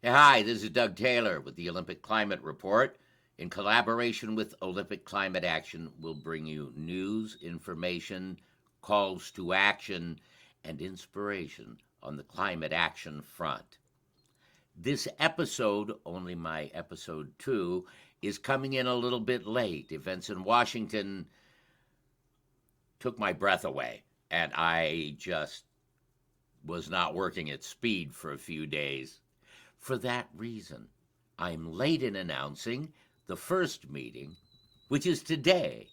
Hi, this is Doug Taylor with the Olympic Climate Report. In collaboration with Olympic Climate Action, we'll bring you news, information, calls to action, and inspiration on the climate action front. This episode, only my episode 2, is coming in a little bit late. Events in Washington took my breath away, and I just was not working at speed for a few days. For that reason, I'm late in announcing the first meeting, which is today,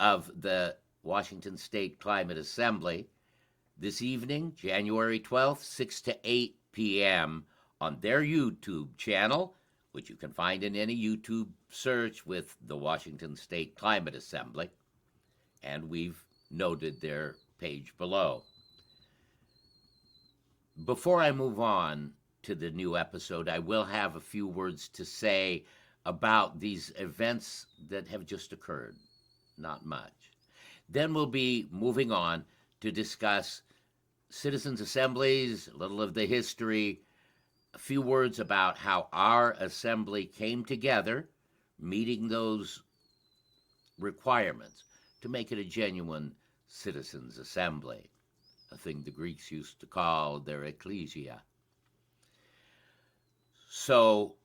of the Washington State Climate Assembly this evening, January 12th, 6 to 8 p.m. on their YouTube channel, which you can find in any YouTube search with the Washington State Climate Assembly. And we've noted their page below. Before I move on to the new episode, I will have a few words to say about these events that have just occurred. Not much. Then we'll be moving on to discuss citizens' assemblies, a little of the history, a few words about how our assembly came together, meeting those requirements to make it a genuine citizens' assembly, a thing the Greeks used to call their ecclesia. So,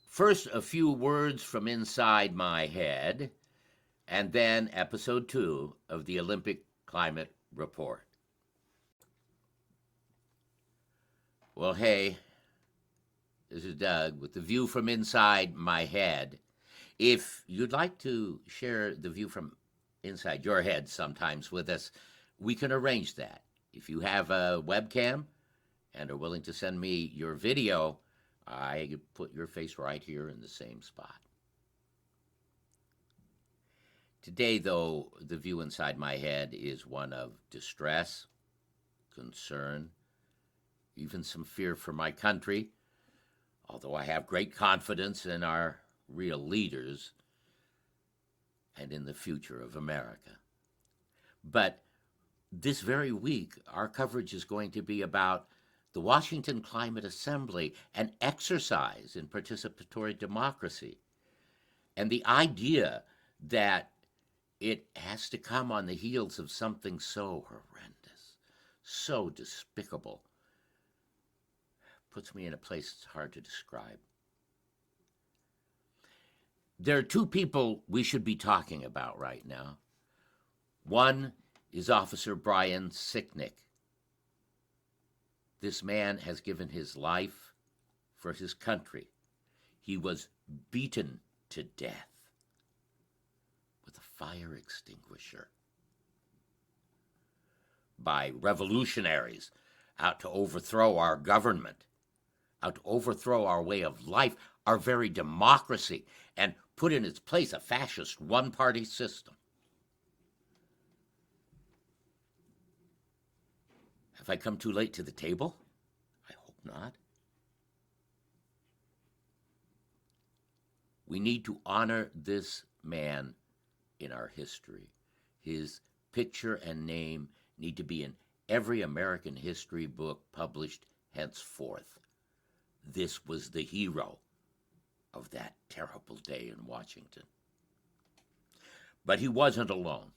first, a few words from inside my head, and then episode 2 of the Olympic Climate Report. Well, hey, this is Doug with the view from inside my head. If you'd like to share the view from inside your head sometimes with us, we can arrange that. If you have a webcam and are willing to send me your video, I put your face right here in the same spot. Today, though, the view inside my head is one of distress, concern, even some fear for my country, although I have great confidence in our real leaders and in the future of America. But this very week, our coverage is going to be about the Washington Climate Assembly, an exercise in participatory democracy, and the idea that it has to come on the heels of something so horrendous, so despicable, puts me in a place it's hard to describe. There are two people we should be talking about right now. One is Officer Brian Sicknick. This man has given his life for his country. He was beaten to death with a fire extinguisher by revolutionaries out to overthrow our government, out to overthrow our way of life, our very democracy, and put in its place a fascist one-party system. Have I come too late to the table? I hope not. We need to honor this man in our history. His picture and name need to be in every American history book published henceforth. This was the hero of that terrible day in Washington. But he wasn't alone.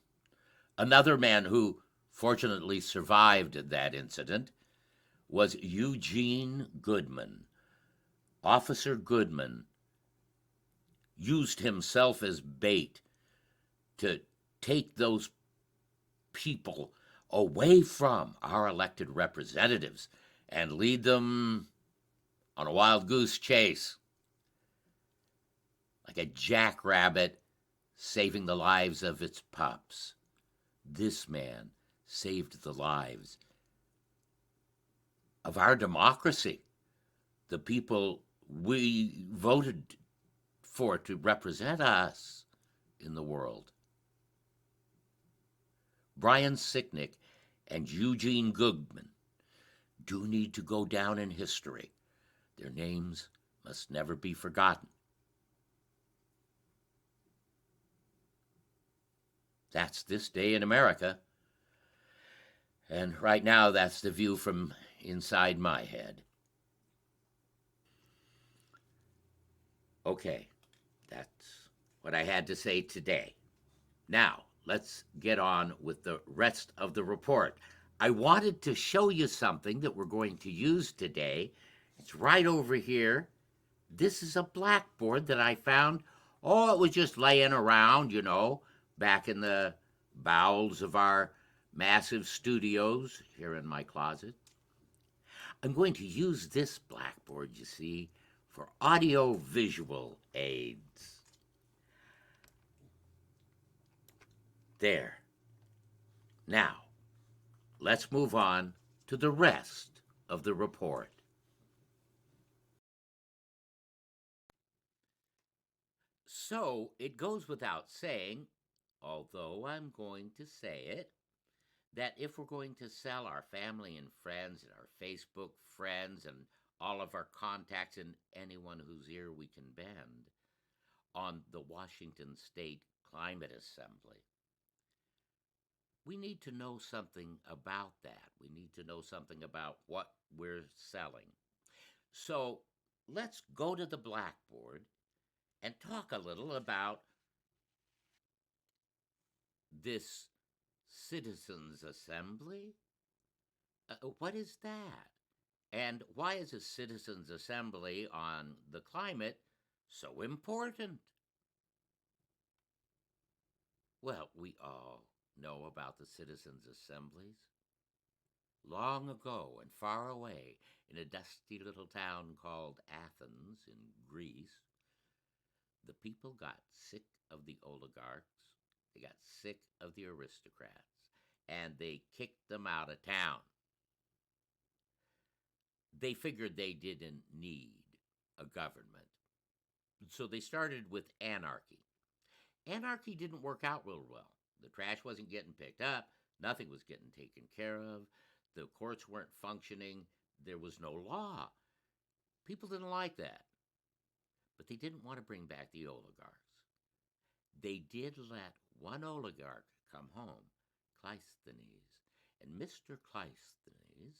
Another man who fortunately survived that incident was Eugene Goodman. Officer Goodman used himself as bait to take those people away from our elected representatives and lead them on a wild goose chase, like a jackrabbit saving the lives of its pups. This man saved the lives of our democracy, the people we voted for to represent us in the world. Brian Sicknick and Eugene Goodman do need to go down in history. Their names must never be forgotten. That's this day in America. And right now, that's the view from inside my head. Okay, that's what I had to say today. Now, let's get on with the rest of the report. I wanted to show you something that we're going to use today. It's right over here. This is a blackboard that I found. Oh, it was just laying around, back in the bowels of our massive studios here in my closet. I'm going to use this blackboard, you see, for audio visual aids. There. Now, let's move on to the rest of the report. So, it goes without saying, although I'm going to say it, that if we're going to sell our family and friends and our Facebook friends and all of our contacts and anyone whose ear we can bend on the Washington State Climate Assembly, we need to know something about that. We need to know something about what we're selling. So let's go to the blackboard and talk a little about this citizens' assembly. What is that? And why is a citizens' assembly on the climate so important? Well, we all know about the citizens' assemblies. Long ago and far away, in a dusty little town called Athens in Greece, the people got sick of the oligarchs, they got sick of the aristocrats, and they kicked them out of town. They figured they didn't need a government, so they started with anarchy. Anarchy didn't work out real well. The trash wasn't getting picked up, nothing was getting taken care of, the courts weren't functioning, there was no law. People didn't like that, but they didn't want to bring back the oligarchs. They did let one oligarch come home, Cleisthenes, and Mr. Cleisthenes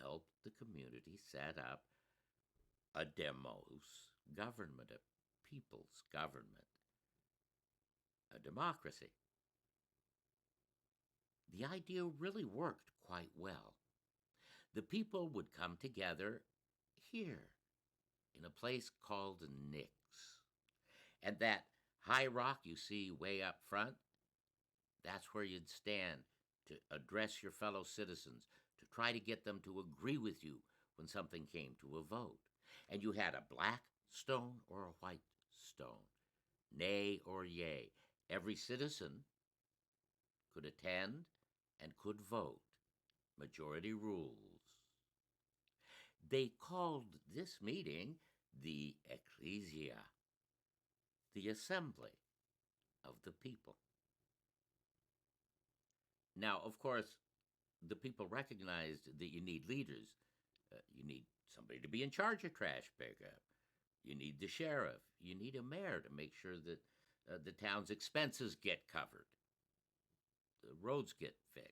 helped the community set up a demos government, a people's government, a democracy. The idea really worked quite well. The people would come together here in a place called Nix. And that high rock you see way up front, that's where you'd stand to address your fellow citizens, to try to get them to agree with you when something came to a vote. And you had a black stone or a white stone, nay or yea. Every citizen could attend and could vote. Majority rules. They called this meeting the Ecclesia, the assembly of the people. Now, of course, the people recognized that you need leaders. You need somebody to be in charge of trash pickup. You need the sheriff. You need a mayor to make sure that the town's expenses get covered, the roads get fixed.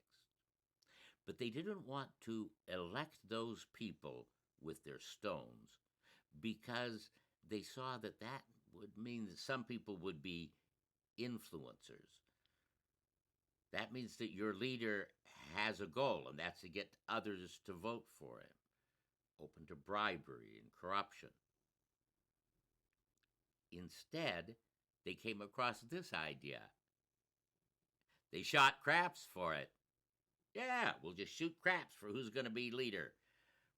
But they didn't want to elect those people with their stones because they saw that that would mean that some people would be influencers. That means that your leader has a goal, and that's to get others to vote for him, open to bribery and corruption. Instead, they came across this idea. They shot craps for it. Yeah, we'll just shoot craps for who's going to be leader.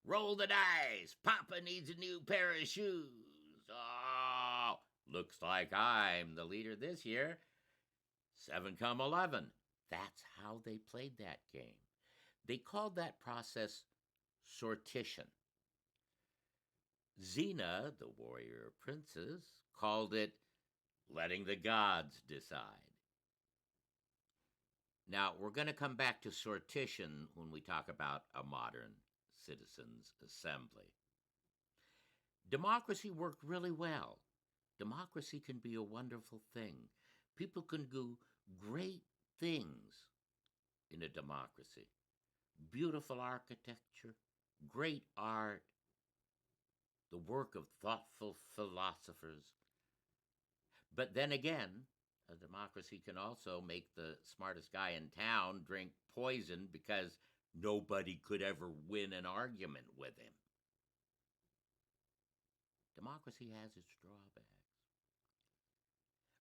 Roll the dice. Papa needs a new pair of shoes. Oh, looks like I'm the leader this year. 7 come 11. That's how they played that game. They called that process sortition. Xena, the warrior princess, called it letting the gods decide. Now, we're going to come back to sortition when we talk about a modern citizens' assembly. Democracy worked really well. Democracy can be a wonderful thing. People can do great things in a democracy. Beautiful architecture, great art, the work of thoughtful philosophers. But then again, a democracy can also make the smartest guy in town drink poison because nobody could ever win an argument with him. Democracy has its drawbacks.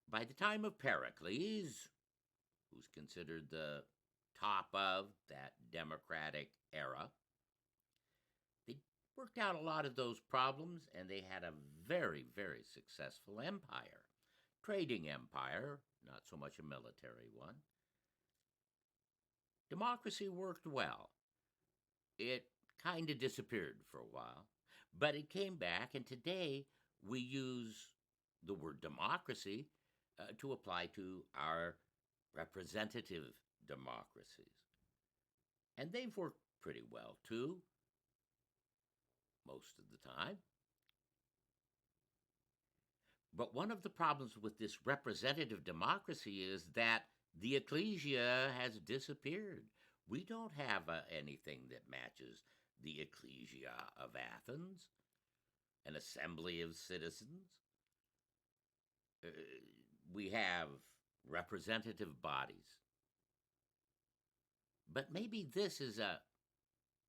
By the time of Pericles, who's considered the top of that democratic era, they worked out a lot of those problems and they had a very, very successful empire. Trading empire, not so much a military one. Democracy worked well. It kind of disappeared for a while, but it came back, and today we use the word democracy to apply to our representative democracies. And they've worked pretty well too, most of the time. But one of the problems with this representative democracy is that the ecclesia has disappeared. We don't have anything that matches the ecclesia of Athens, an assembly of citizens. We have representative bodies. But maybe this is a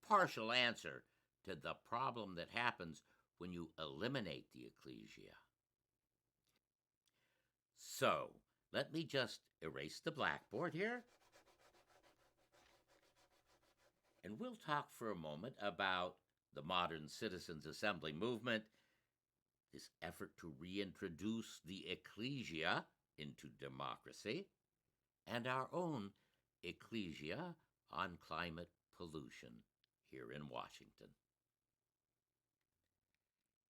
partial answer to the problem that happens when you eliminate the ecclesia. So, let me just erase the blackboard here, and we'll talk for a moment about the modern citizens' assembly movement, this effort to reintroduce the ecclesia into democracy, and our own ecclesia on climate pollution here in Washington.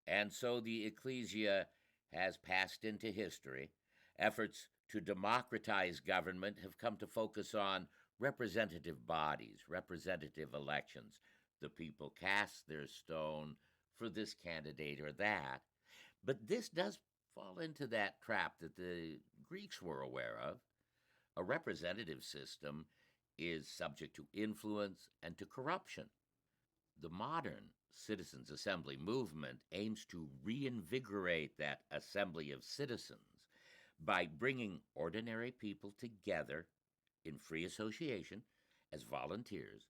And so the ecclesia has passed into history. Efforts to democratize government have come to focus on representative bodies, representative elections. The people cast their stone for this candidate or that. But this does fall into that trap that the Greeks were aware of. A representative system is subject to influence and to corruption. The modern citizens' assembly movement aims to reinvigorate that assembly of citizens by bringing ordinary people together in free association as volunteers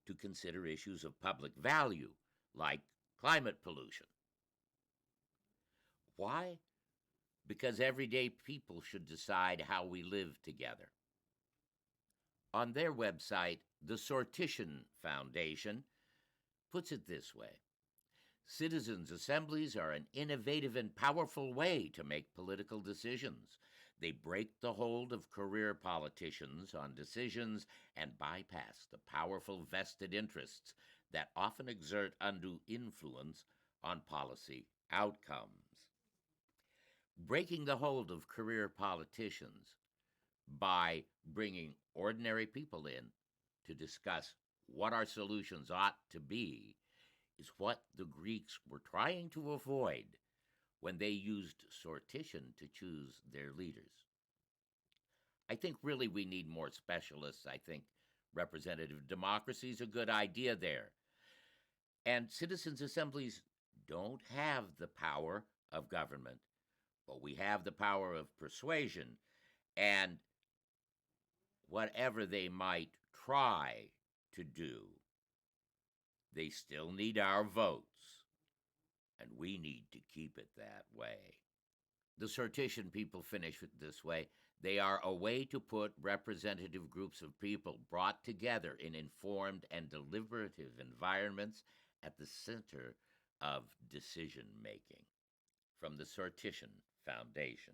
to consider issues of public value like climate pollution. Why? Because everyday people should decide how we live together. On their website, the Sortition Foundation puts it this way: citizens' assemblies are an innovative and powerful way to make political decisions. They break the hold of career politicians on decisions and bypass the powerful vested interests that often exert undue influence on policy outcomes. Breaking the hold of career politicians by bringing ordinary people in to discuss what our solutions ought to be is what the Greeks were trying to avoid when they used sortition to choose their leaders. I think really we need more specialists. I think representative democracy is a good idea there. And citizens' assemblies don't have the power of government, but we have the power of persuasion. And whatever they might try to do, they still need our votes, and we need to keep it that way. The sortition people finish it this way: they are a way to put representative groups of people brought together in informed and deliberative environments at the center of decision making. From the Sortition Foundation.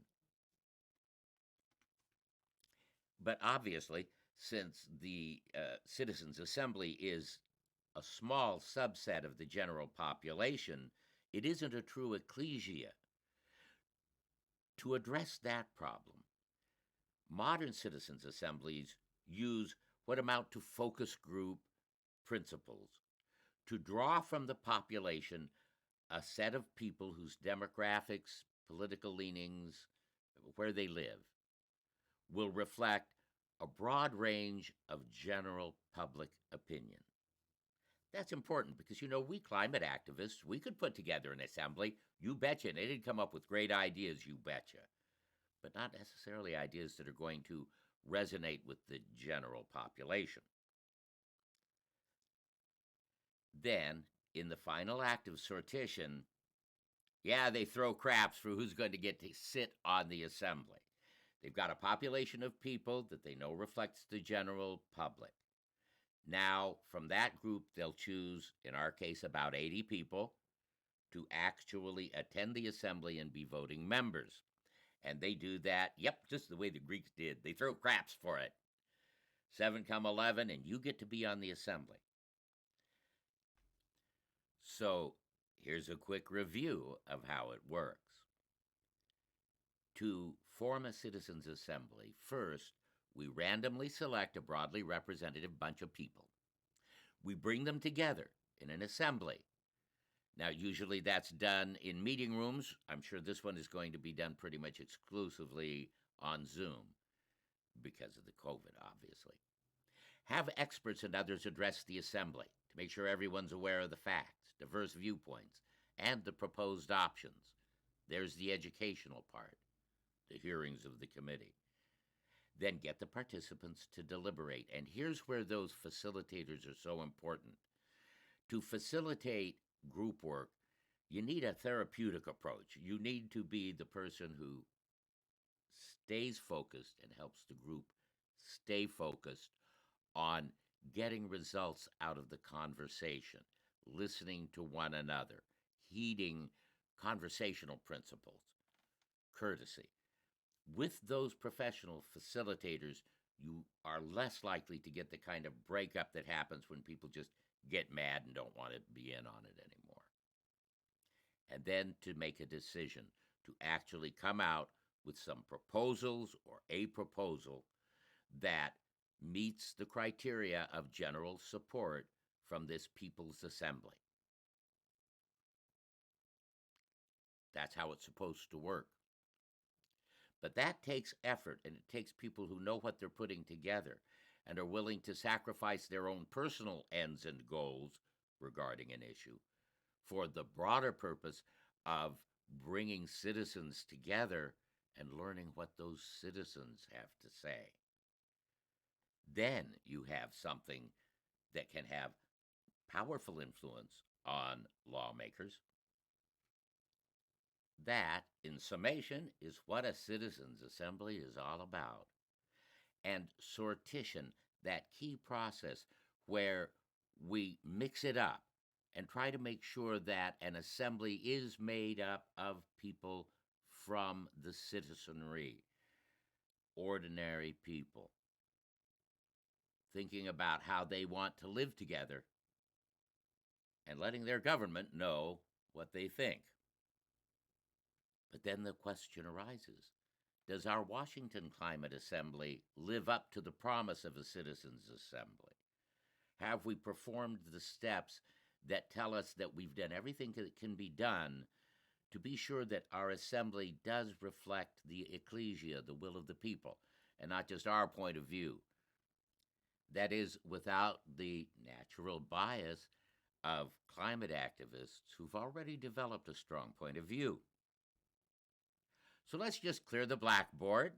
But obviously, since the Citizens' Assembly is a small subset of the general population, it isn't a true ecclesia. To address that problem, modern citizens' assemblies use what amount to focus group principles to draw from the population a set of people whose demographics, political leanings, where they live, will reflect a broad range of general public opinion. That's important because, we climate activists, we could put together an assembly, you betcha, and they'd come up with great ideas, you betcha, but not necessarily ideas that are going to resonate with the general population. Then, in the final act of sortition, yeah, they throw craps for who's going to get to sit on the assembly. They've got a population of people that they know reflects the general public. Now, from that group, they'll choose, in our case, about 80 people to actually attend the assembly and be voting members. And they do that, yep, just the way the Greeks did. They throw craps for it. 7 come 11, and you get to be on the assembly. So here's a quick review of how it works. To form a citizens' assembly, first, we randomly select a broadly representative bunch of people. We bring them together in an assembly. Now, usually that's done in meeting rooms. I'm sure this one is going to be done pretty much exclusively on Zoom because of the COVID, obviously. Have experts and others address the assembly to make sure everyone's aware of the facts, diverse viewpoints, and the proposed options. There's the educational part, the hearings of the committee. Then get the participants to deliberate. And here's where those facilitators are so important. To facilitate group work, you need a therapeutic approach. You need to be the person who stays focused and helps the group stay focused on getting results out of the conversation, listening to one another, heeding conversational principles, courtesy. With those professional facilitators, you are less likely to get the kind of breakup that happens when people just get mad and don't want to be in on it anymore. And then to make a decision, to actually come out with some proposals or a proposal that meets the criteria of general support from this people's assembly. That's how it's supposed to work. But that takes effort, and it takes people who know what they're putting together and are willing to sacrifice their own personal ends and goals regarding an issue for the broader purpose of bringing citizens together and learning what those citizens have to say. Then you have something that can have powerful influence on lawmakers. That, in summation, is what a citizens' assembly is all about. And sortition, that key process where we mix it up and try to make sure that an assembly is made up of people from the citizenry, ordinary people, thinking about how they want to live together and letting their government know what they think. But then the question arises, does our Washington Climate Assembly live up to the promise of a citizens' assembly? Have we performed the steps that tell us that we've done everything that can be done to be sure that our assembly does reflect the ecclesia, the will of the people, and not just our point of view? That is, without the natural bias of climate activists who've already developed a strong point of view. So let's just clear the blackboard.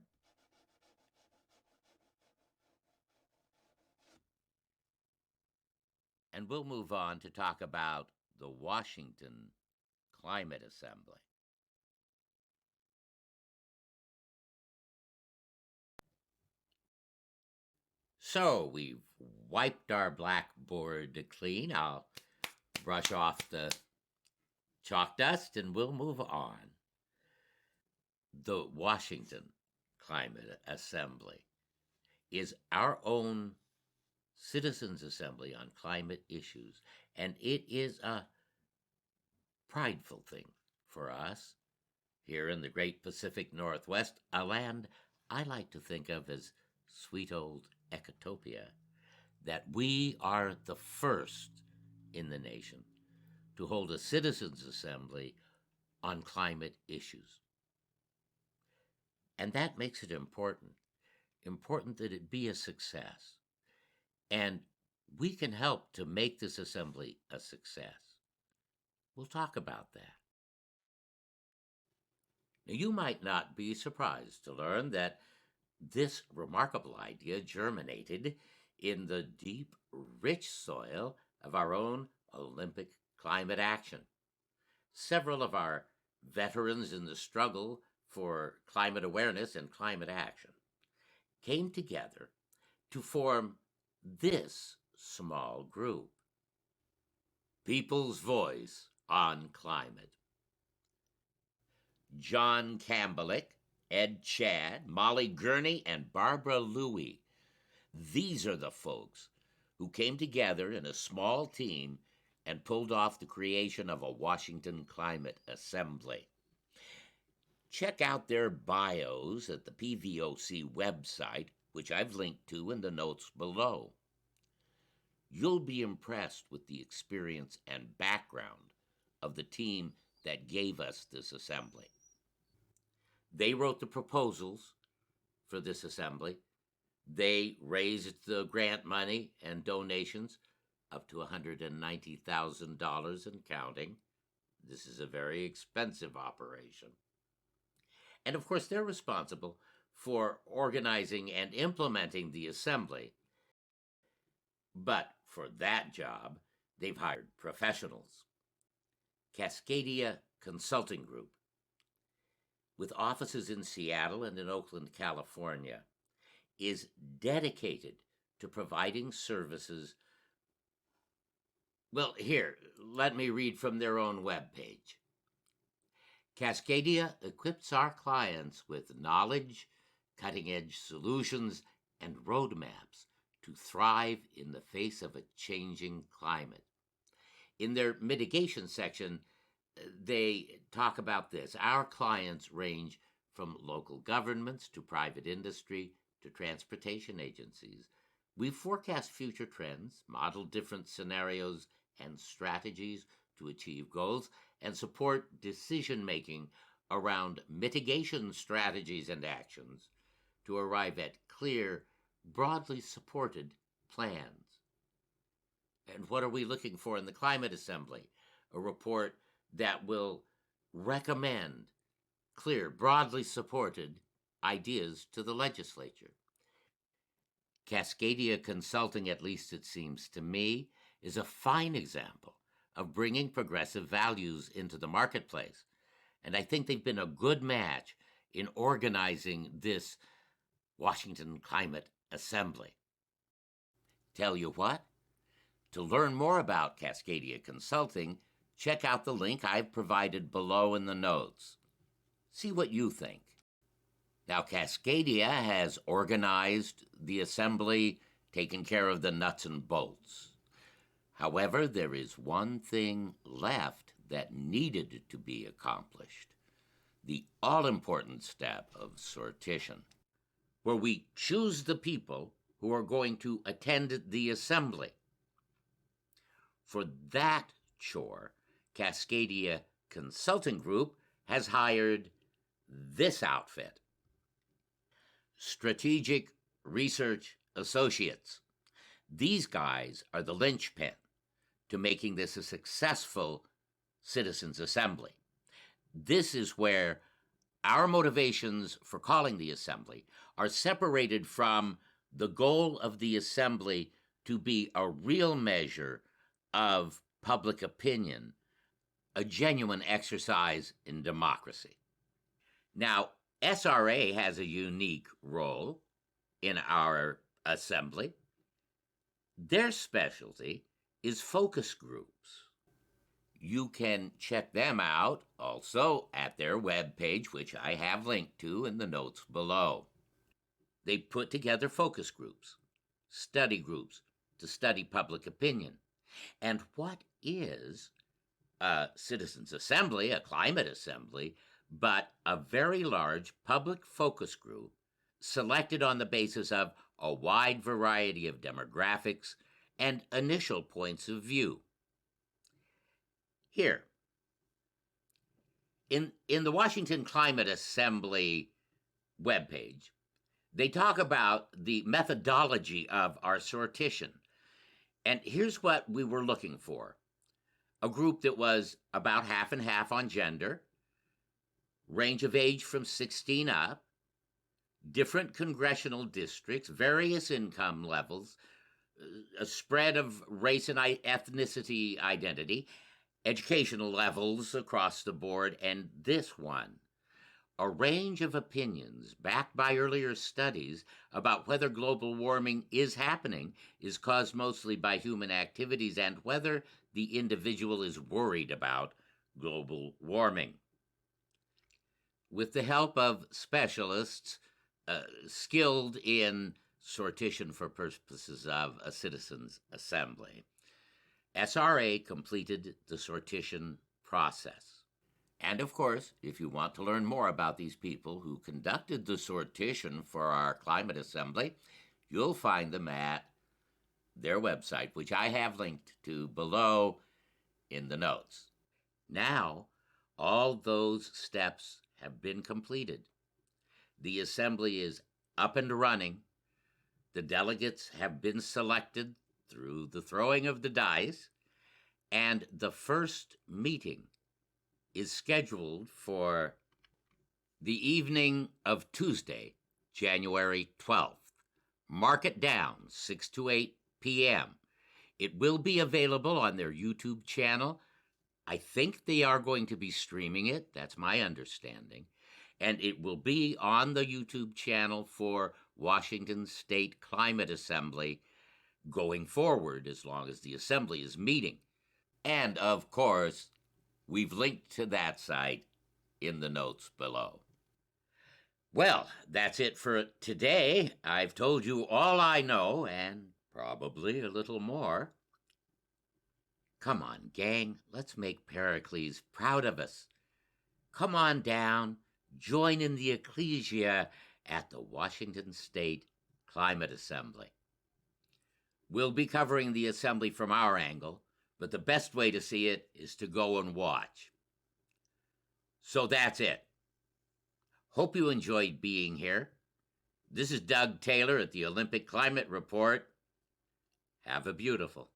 And we'll move on to talk about the Washington Climate Assembly. So we've wiped our blackboard clean. I'll brush off the chalk dust and we'll move on. The Washington Climate Assembly is our own citizens' assembly on climate issues, and it is a prideful thing for us here in the great Pacific Northwest, a land I like to think of as sweet old Ecotopia, that we are the first in the nation to hold a citizens' assembly on climate issues. And that makes it important that it be a success. And we can help to make this assembly a success. We'll talk about that. Now, you might not be surprised to learn that this remarkable idea germinated in the deep, rich soil of our own Olympic climate action. Several of our veterans in the struggle for climate awareness and climate action came together to form this small group, People's Voice on Climate. John Cambelik, Ed Chad, Molly Gurney, and Barbara Louie. These are the folks who came together in a small team and pulled off the creation of a Washington Climate Assembly. Check out their bios at the PVOC website, which I've linked to in the notes below. You'll be impressed with the experience and background of the team that gave us this assembly. They wrote the proposals for this assembly. They raised the grant money and donations up to $190,000 and counting. This is a very expensive operation. And of course, they're responsible for organizing and implementing the assembly. But for that job, they've hired professionals. Cascadia Consulting Group, with offices in Seattle and in Oakland, California, is dedicated to providing services. Well, here, let me read from their own webpage. Cascadia equips our clients with knowledge, cutting-edge solutions, and roadmaps to thrive in the face of a changing climate. In their mitigation section, they talk about this. Our clients range from local governments to private industry to transportation agencies. We forecast future trends, model different scenarios and strategies to achieve goals, and support decision-making around mitigation strategies and actions to arrive at clear, broadly supported plans. And what are we looking for in the Climate Assembly? A report that will recommend clear, broadly supported ideas to the legislature. Cascadia Consulting, at least it seems to me, is a fine example of bringing progressive values into the marketplace. And I think they've been a good match in organizing this Washington Climate Assembly. Tell you what, to learn more about Cascadia Consulting, check out the link I've provided below in the notes. See what you think. Now, Cascadia has organized the assembly, taken care of the nuts and bolts. However, there is one thing left that needed to be accomplished: the all-important step of sortition, where we choose the people who are going to attend the assembly. For that chore, Cascadia Consulting Group has hired this outfit: Strategic Research Associates. These guys are the linchpin to making this a successful citizens' assembly. This is where our motivations for calling the assembly are separated from the goal of the assembly to be a real measure of public opinion, a genuine exercise in democracy. Now, SRA has a unique role in our assembly. Their specialty is focus groups. You can check them out also at their webpage, which I have linked to in the notes below. They put together focus groups, study groups to study public opinion. And what is a citizens' assembly, a climate assembly, but a very large public focus group selected on the basis of a wide variety of demographics and initial points of view. Here, in the Washington Climate Assembly webpage, they talk about the methodology of our sortition. And here's what we were looking for: a group that was about half and half on gender, range of age from 16 up, different congressional districts, various income levels, a spread of race and ethnicity identity, educational levels across the board, and this one: a range of opinions backed by earlier studies about whether global warming is happening, is caused mostly by human activities, and whether the individual is worried about global warming. With the help of specialists skilled in sortition for purposes of a citizens' assembly, SRA completed the sortition process. And of course, if you want to learn more about these people who conducted the sortition for our climate assembly, you'll find them at their website, which I have linked to below in the notes. Now, all those steps have been completed. The assembly is up and running. The delegates have been selected through the throwing of the dice, and the first meeting is scheduled for the evening of Tuesday, January 12th. Mark it down, 6 to 8 p.m. It will be available on their YouTube channel. I think they are going to be streaming it. That's my understanding. And it will be on the YouTube channel for Washington State Climate Assembly going forward, as long as the Assembly is meeting. And, of course, we've linked to that site in the notes below. Well, that's it for today. I've told you all I know, and probably a little more. Come on, gang, let's make Pericles proud of us. Come on down, join in the ecclesia at the Washington State Climate Assembly. We'll be covering the assembly from our angle, but the best way to see it is to go and watch. So that's it. Hope you enjoyed being here. This is Doug Taylor at the Olympic Climate Report. Have a beautiful